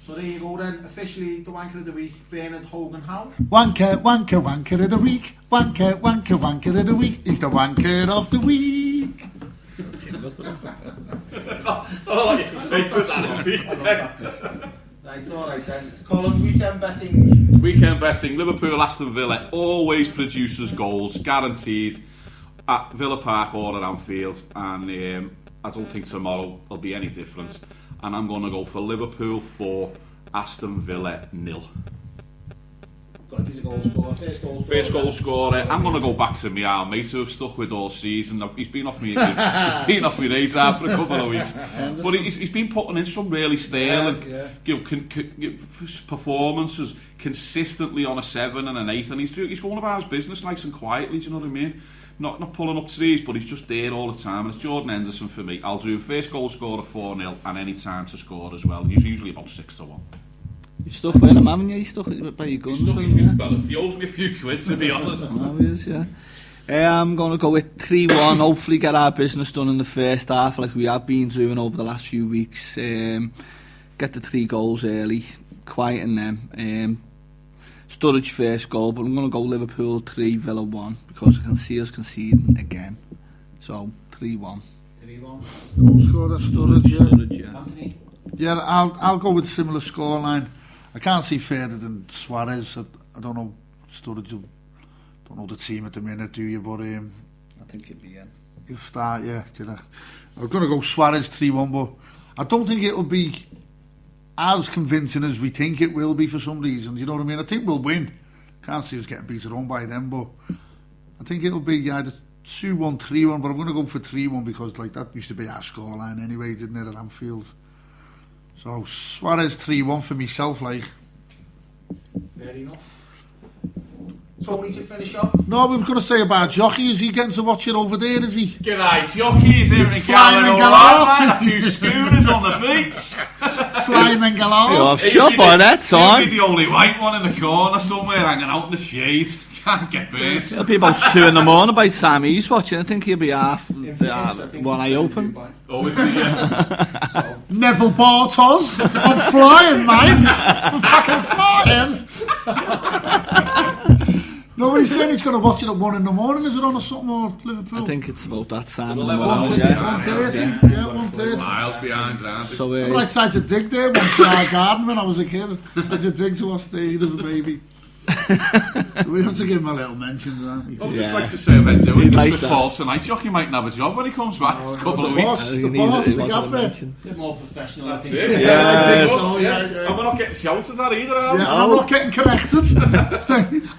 so there you go then, officially the wanker of the week, Bernard Hogan Howe. Wanker, wanker, wanker of the week. Wanker, wanker, wanker of the week. He's the wanker of the week. Oh, you say to that. Right, alright then. Colin, weekend betting. Weekend betting, Liverpool, Aston Villa, always produces goals, guaranteed, at Villa Park or at Anfield, and I don't think tomorrow will be any different, and I'm going to go for Liverpool 4, Aston Villa 0. Got a goal scorer. First goal scorer. I'm going to go back to my old mate who I've stuck with all season. He's been off me radar for a couple of weeks, but he's been putting in some really sterling performances consistently on a 7 and an 8, and he's going about his business nice and quietly. Do you know what I mean? Not pulling up trees, but he's just there all the time. And it's Jordan Henderson for me. I'll do first goal scorer 4-0 and any time to score as well. He's usually about 6-1. You stuck with him, haven't you? You stuck by your guns with him, yeah? Well, he owes me a few quid, to be honest. Obvious, yeah. I'm going to go with 3-1. Hopefully get our business done in the first half like we have been doing over the last few weeks. Get the 3 goals early, quieten them. Sturridge first goal, but I'm going to go Liverpool 3, Villa 1, because I can see us conceding again. So 3-1. 3-1. Goal scorer, Sturridge, yeah. Anthony. Yeah, I'll go with similar scoreline. I can't see further than Suarez. I don't know Sturridge. Don't know the team at the minute, do you? But I think he'll be in. He'll start, yeah. I'm going to go Suarez 3-1, but I don't think it'll be as convincing as we think it will be for some reason. You know what I mean? I think we'll win. Can't see us getting beaten on by them, but I think it'll be either 2-1, 3-1. But I'm going to go for 3-1 because like that used to be our scoreline anyway, didn't it, at Anfield? So Suarez 3-1 for myself, like. Fair enough. Tony, to finish off. No, we were going to say about Jockey. Is he getting to watch it over there, is he? G'day, Jockey. Is everything Flying going galore. alright, man? A few schooners on the beach. Flying galore. You're shot by that time. You'll be the only white one in the corner somewhere hanging out in the shade. Can't get burnt. It'll be about 2 in the morning by the time he's watching. I think he'll be half In fairness, I think one he's eye still open. in Dubai. Oh, is he? Yeah. Neville Bartos. I'm flying, mate. I'm fucking flying. Nobody's saying he's going to watch it at 1 in the morning. Is it on or something, or Liverpool? I think it's about that time. Well, in the 11 morning, hours, yeah. 1:30. Yeah, 1:30. Miles behind, aren't they? So, I tried to dig there once in our garden when I was a kid. I had to dig to Australia as a baby. We have to give him a little mention, don't we? I'd just Yeah. like to say about doing He'd just like with that. Paul tonight. Jockey mightn't have a job when he comes back. It's a couple of weeks. boss, He the needs boss, it, he the wants to gaffer. mention. A bit more professional, That's I think. it. Yes. Yeah. And we're not getting shouted at either, are we? Yeah, I'm not getting corrected.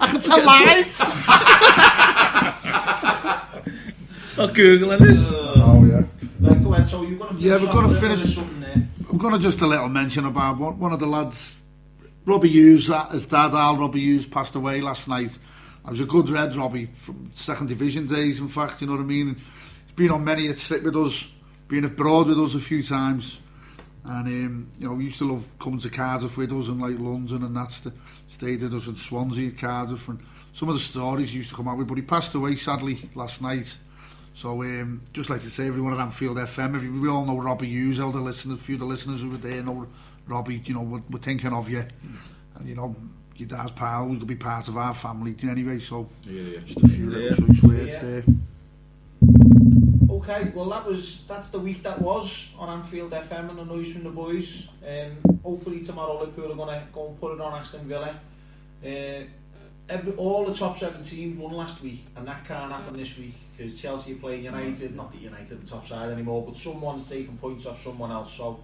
I can tell lies. Not Googling it. Oh, yeah. Right, go ahead. So you're going to finish Yeah, we're gonna off with finish- something there. I'm going to just a little mention about one of the lads, Robbie Hughes, his dad, Al Robbie Hughes, passed away last night. I was a good red Robbie from second division days, in fact, you know what I mean? He's been on many a trip with us, been abroad with us a few times, and you know, we used to love coming to Cardiff with us and like London, and that's the stayed with us in Swansea, Cardiff, and some of the stories he used to come out with, but he passed away sadly last night. So just like to say, everyone at Anfield FM, we all know Robbie Hughes, a few of the listeners who were there know Robbie, you know, we're thinking of you, and you know, your dad's pal was going to be part of our family anyway, so just a few little choice words there. Okay, well that's the week that was on Anfield FM and the noise from the boys. Hopefully tomorrow Liverpool are going to go and put it on Aston Villa. All the top 7 teams won last week, and that can't happen this week because Chelsea are playing United. Not that United are the top side anymore, but someone's taking points off someone else. So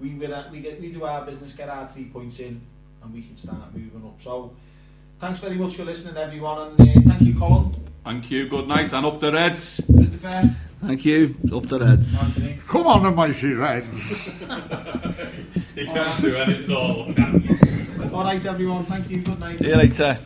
we do our business, get our 3 points in, and we can start moving up. So thanks very much for listening, everyone, and thank you, Colin. Thank you, good night, and up the Reds. Christopher. Thank you. Up the Reds. Anthony. Come on, the mighty Reds. You can't do anything at all. All right, everyone. Thank you. Good night. See you later.